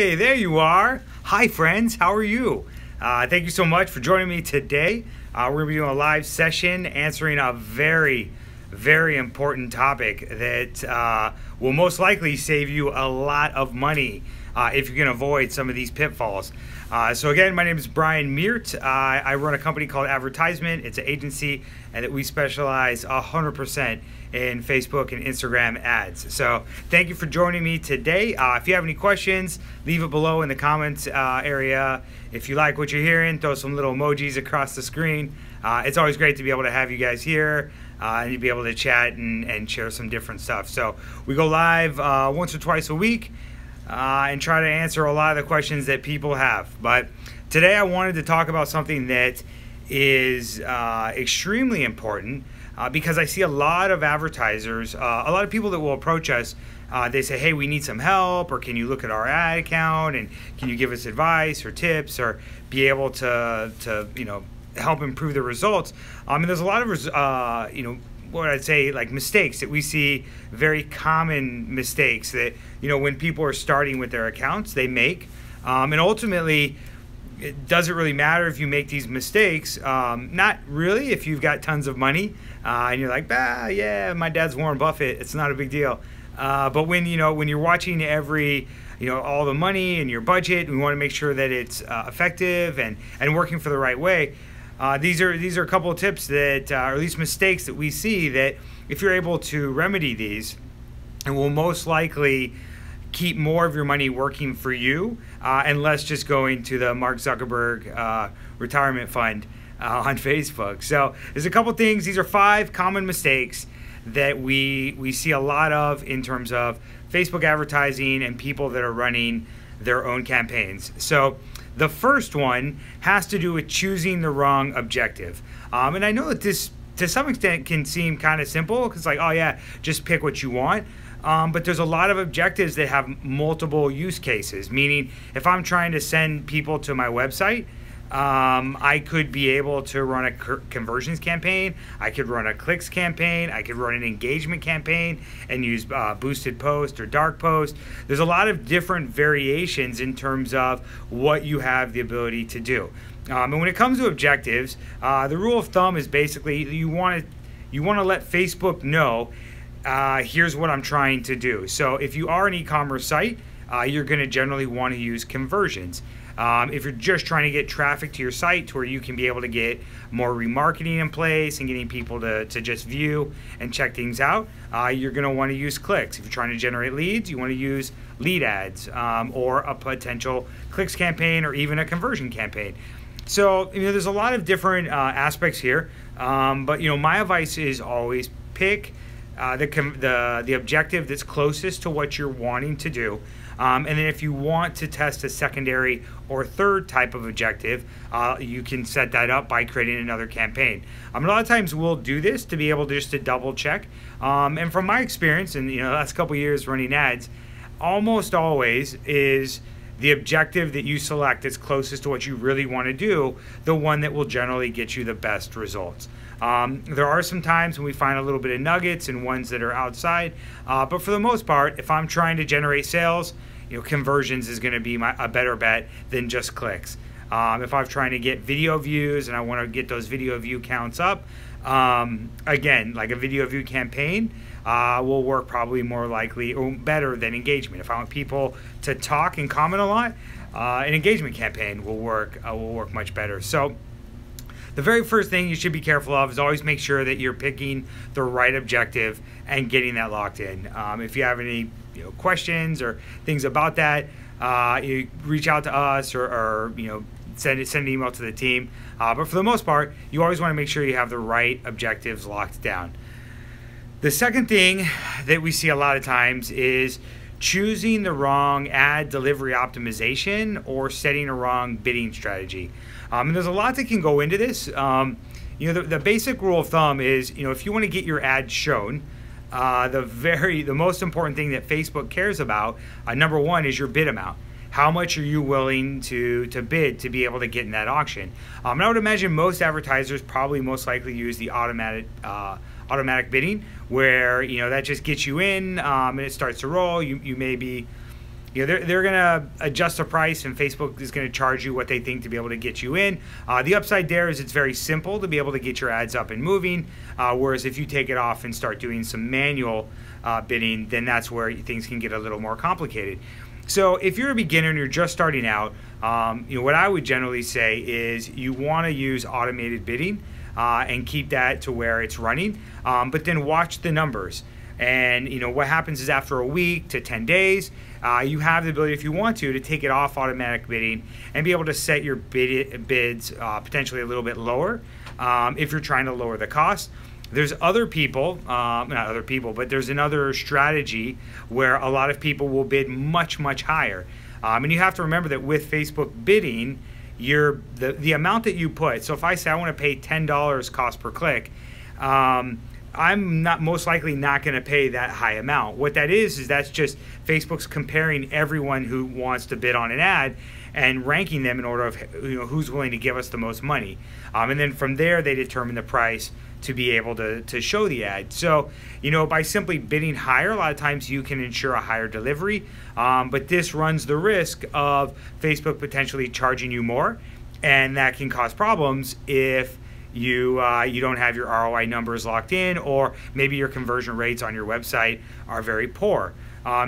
Hey, there you are. Hi, friends. How are you? Thank you so much for joining me today. We're going to be doing a live session answering a very, very important topic that will most likely save you a lot of money if you can avoid some of these pitfalls. So again, my name is Brian Meert. I run a company called AdvertiseMint. It's an agency, and that we specialize 100% in Facebook and Instagram ads. So thank you for joining me today. If you have any questions, leave it below in the comments area. If you like what you're hearing, throw some little emojis across the screen. It's always great to be able to have you guys here and you'll be able to chat and share some different stuff. So we go live once or twice a week and try to answer a lot of the questions that people have. But today I wanted to talk about something that is extremely important because I see a lot of advertisers, a lot of people that will approach us. They say, hey, we need some help, or can you look at our ad account and can you give us advice or tips or be able to help improve the results. And there's a lot of what I'd say, like, mistakes that we see, very common mistakes that when people are starting with their accounts they make, and ultimately it doesn't really matter if you make these mistakes. Not really if you've got tons of money and you're like, yeah, my dad's Warren Buffett, it's not a big deal. But when you're watching every all the money and your budget, we want to make sure that it's effective and working for the right way. These are a couple of tips that, or at least mistakes that we see, that if you're able to remedy these, it will most likely keep more of your money working for you and less just going to the Mark Zuckerberg retirement fund on Facebook. So there's a couple things. These are 5 common mistakes that we see a lot of in terms of Facebook advertising and people that are running their own campaigns. So the first one has to do with choosing the wrong objective. And I know that this, to some extent, can seem kind of simple because, like, oh yeah, just pick what you want. But there's a lot of objectives that have multiple use cases, meaning if I'm trying to send people to my website, I could be able to run a conversions campaign, I could run a clicks campaign, I could run an engagement campaign and use boosted post or dark post. There's a lot of different variations in terms of what you have the ability to do. And when it comes to objectives, the rule of thumb is basically you want to let Facebook know, here's what I'm trying to do. So if you are an e-commerce site, you're going to generally want to use conversions. If you're just trying to get traffic to your site to where you can be able to get more remarketing in place and getting people to just view and check things out, you're going to want to use clicks. If you're trying to generate leads, you want to use lead ads or a potential clicks campaign or even a conversion campaign. So there's a lot of different aspects here, but my advice is always pick the objective that's closest to what you're wanting to do. And then if you want to test a secondary or third type of objective, you can set that up by creating another campaign. A lot of times we'll do this to be able to just to double check. And from my experience in the last couple of years running ads, almost always is the objective that you select that's closest to what you really want to do, the one that will generally get you the best results. There are some times when we find a little bit of nuggets and ones that are outside, but for the most part, if I'm trying to generate sales, conversions is going to be a better bet than just clicks. If I'm trying to get video views and I want to get those video view counts up, again, like a video view campaign will work probably more likely or better than engagement. If I want people to talk and comment a lot, an engagement campaign will work much better. So the very first thing you should be careful of is always make sure that you're picking the right objective and getting that locked in. If you have any questions or things about that, you reach out to us or send an email to the team. But for the most part, you always want to make sure you have the right objectives locked down. The second thing that we see a lot of times is choosing the wrong ad delivery optimization or setting a wrong bidding strategy. And there's a lot that can go into this. The basic rule of thumb is, if you want to get your ad shown, the most important thing that Facebook cares about, number one, is your bid amount. How much are you willing to bid to be able to get in that auction? And I would imagine most advertisers probably most likely use the automatic bidding, where that just gets you in and it starts to roll. You may be they're going to adjust the price, and Facebook is going to charge you what they think to be able to get you in. The upside there is it's very simple to be able to get your ads up and moving, whereas if you take it off and start doing some manual bidding, then that's where things can get a little more complicated. So if you're a beginner and you're just starting out, what I would generally say is you want to use automated bidding and keep that to where it's running, but then watch the numbers. And what happens is after a week to 10 days, you have the ability, if you want to take it off automatic bidding and be able to set your bids potentially a little bit lower if you're trying to lower the cost. There's other people, not other people, but there's another strategy where a lot of people will bid much, much higher. And you have to remember that with Facebook bidding, the amount that you put, so if I say I want to pay $10 cost per click, I'm most likely not going to pay that high amount. What that is that's just Facebook's comparing everyone who wants to bid on an ad and ranking them in order of who's willing to give us the most money. And then from there, they determine the price to be able to show the ad. So, by simply bidding higher, a lot of times you can ensure a higher delivery. But this runs the risk of Facebook potentially charging you more, and that can cause problems if you don't have your ROI numbers locked in, or maybe your conversion rates on your website are very poor.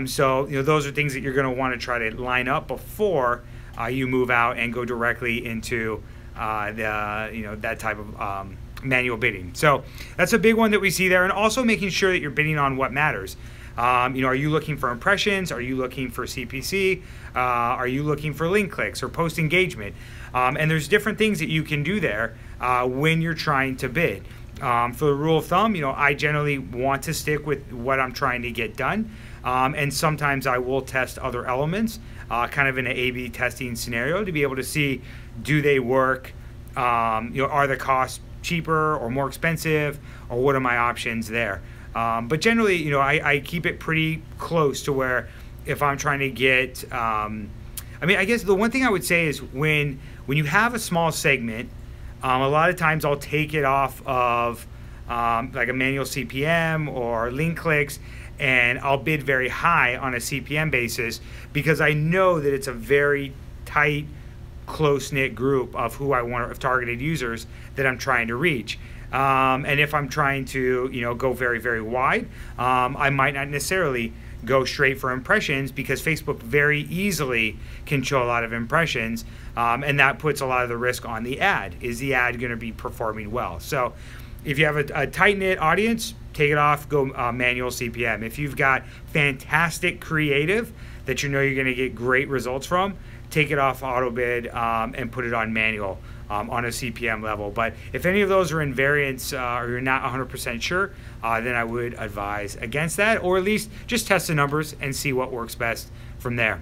So those are things that you're going to want to try to line up before you move out and go directly into that type of manual bidding. So that's a big one that we see there, and also making sure that you're bidding on what matters. Are you looking for impressions? Are you looking for CPC? Are you looking for link clicks or post engagement? And there's different things that you can do there when you're trying to bid. For the rule of thumb, I generally want to stick with what I'm trying to get done. And sometimes I will test other elements, kind of in an A/B testing scenario to be able to see, do they work? Are the costs cheaper or more expensive, or what are my options there? But generally, I keep it pretty close to where if I'm trying to get, I guess the one thing I would say is when you have a small segment, a lot of times I'll take it off of like a manual CPM or link clicks, and I'll bid very high on a CPM basis because I know that it's a very tight, close-knit group of who I want, of targeted users that I'm trying to reach. And if I'm trying to, go very, very wide, I might not necessarily go straight for impressions because Facebook very easily can show a lot of impressions, and that puts a lot of the risk on the ad. Is the ad going to be performing well? So if you have a tight-knit audience, take it off, go manual CPM. If you've got fantastic creative that you're going to get great results from, take it off auto bid and put it on manual on a CPM level. But if any of those are in variance or you're not 100% sure, then I would advise against that, or at least just test the numbers and see what works best from there.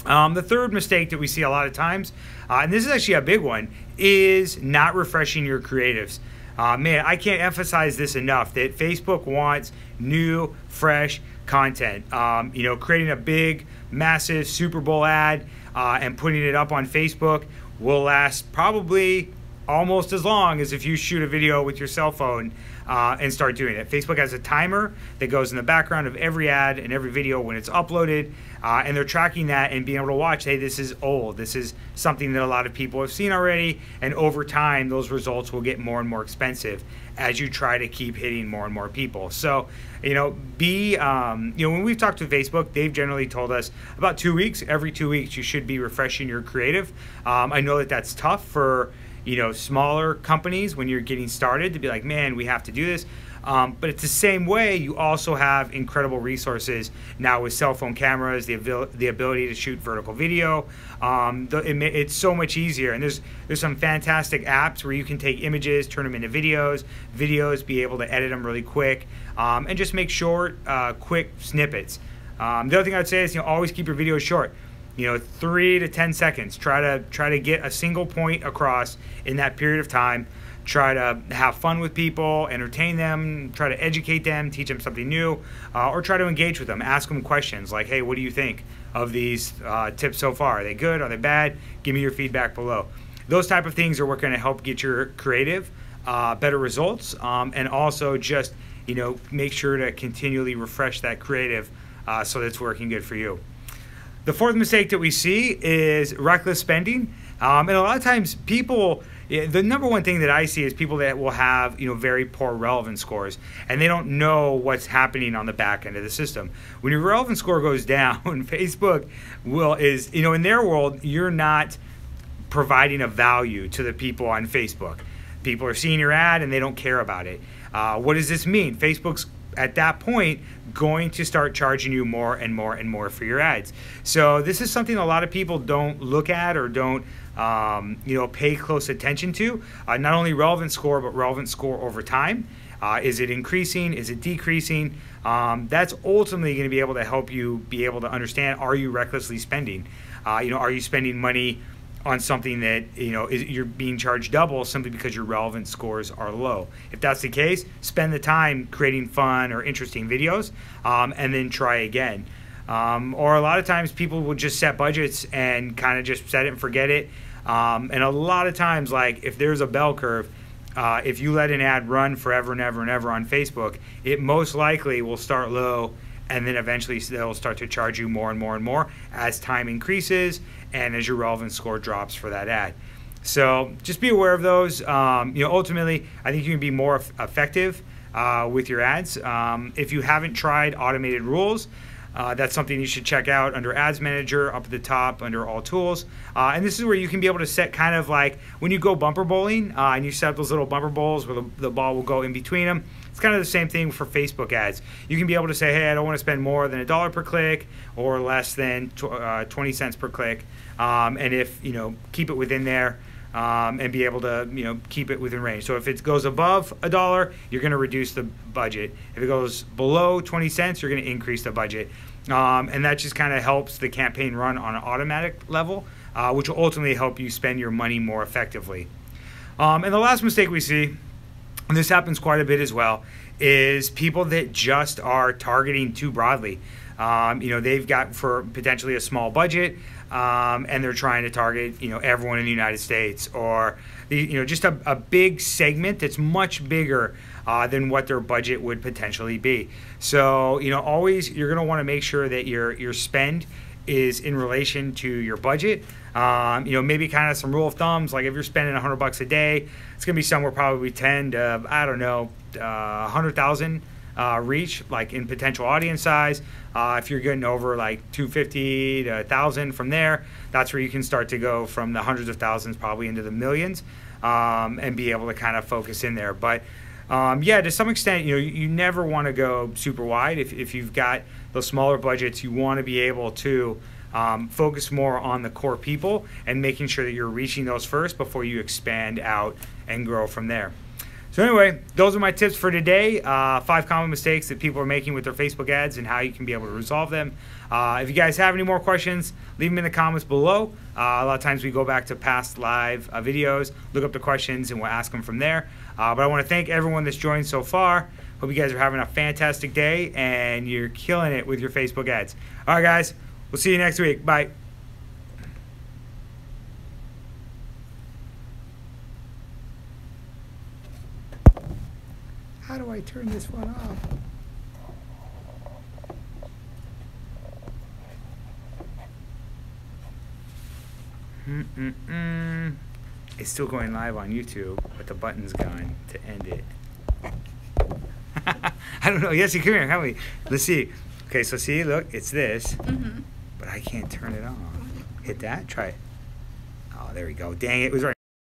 The third mistake that we see a lot of times, and this is actually a big one, is not refreshing your creatives. Man, I can't emphasize this enough that Facebook wants new, fresh content. Creating a big, massive Super Bowl ad and putting it up on Facebook will last probably almost as long as if you shoot a video with your cell phone and start doing it. Facebook has a timer that goes in the background of every ad and every video when it's uploaded, and they're tracking that and being able to watch, hey, this is old. This is something that a lot of people have seen already, and over time, those results will get more and more expensive as you try to keep hitting more and more people. So, when we've talked to Facebook, they've generally told us about 2 weeks. Every 2 weeks, you should be refreshing your creative. I know that that's tough for smaller companies when you're getting started to be like, man, we have to do this. But it's the same way. You also have incredible resources now with cell phone cameras, the ability to shoot vertical video. It's so much easier, and there's some fantastic apps where you can take images, turn them into videos, be able to edit them really quick, and just make short, quick snippets. The other thing I'd say is always keep your videos short. 3 to 10 seconds. Try to get a single point across in that period of time. Try to have fun with people, entertain them, try to educate them, teach them something new, or try to engage with them. Ask them questions like, hey, what do you think of these tips so far? Are they good? Are they bad? Give me your feedback below. Those type of things are what's going to help get your creative better results, and also just make sure to continually refresh that creative so that it's working good for you. The fourth mistake that we see is reckless spending. And a lot of times people, the number one thing that I see is people that will have, very poor relevance scores, and they don't know what's happening on the back end of the system. When your relevance score goes down, Facebook is, in their world, you're not providing a value to the people on Facebook. People are seeing your ad and they don't care about it. What does this mean? Facebook's at that point going to start charging you more and more and more for your ads. So this is something a lot of people don't look at or don't pay close attention to. Not only relevant score, but relevant score over time. Is it increasing? Is it decreasing? That's ultimately going to be able to help you be able to understand, are you recklessly spending? Are you spending money on something that you're being charged double simply because your relevant scores are low? If that's the case, spend the time creating fun or interesting videos, and then try again. Or a lot of times people will just set budgets and kind of just set it and forget it. And a lot of times, like if there's a bell curve, if you let an ad run forever and ever and ever on Facebook, it most likely will start low, and then eventually they'll start to charge you more and more and more as time increases and as your relevance score drops for that ad. So just be aware of those. Ultimately, I think you can be more effective with your ads. If you haven't tried automated rules, that's something you should check out under Ads Manager up at the top under All Tools. And this is where you can be able to set kind of like when you go bumper bowling and you set up those little bumper bowls where the ball will go in between them. It's kind of the same thing for Facebook ads. You can be able to say, hey, I don't want to spend more than $1 per click or less than 20 cents per click. And if, keep it within there. And be able to, keep it within range. So if it goes above $1, you're going to reduce the budget. If it goes below 20 cents, you're going to increase the budget. And that just kind of helps the campaign run on an automatic level, which will ultimately help you spend your money more effectively. And the last mistake we see, and this happens quite a bit as well, is people that just are targeting too broadly. They've got for potentially a small budget, and they're trying to target, everyone in the United States, or just a big segment that's much bigger than what their budget would potentially be. So, always you're going to want to make sure that your spend is in relation to your budget. Maybe kind of some rule of thumbs, like if you're spending $100 a day, it's going to be somewhere probably 10 to, 100,000 reach, like in potential audience size. If you're getting over like 250 to 1,000 from there, that's where you can start to go from the hundreds of thousands probably into the millions, and be able to kind of focus in there. But to some extent, you never want to go super wide. If you've got those smaller budgets, you want to be able to focus more on the core people and making sure that you're reaching those first before you expand out and grow from there. So anyway, those are my tips for today. 5 common mistakes that people are making with their Facebook ads and how you can be able to resolve them. If you guys have any more questions, leave them in the comments below. A lot of times we go back to past live videos, look up the questions, and we'll ask them from there. But I want to thank everyone that's joined so far. Hope you guys are having a fantastic day and you're killing it with your Facebook ads. All right, guys. We'll see you next week. Bye. How do I turn this one off? It's still going live on YouTube, but the button's gone to end it. I don't know. Yes, you come here. Help me. Let's see. Okay, so see, look, it's this, but I can't turn it on. Hit that. Try it. Oh, there we go. Dang it. It was right.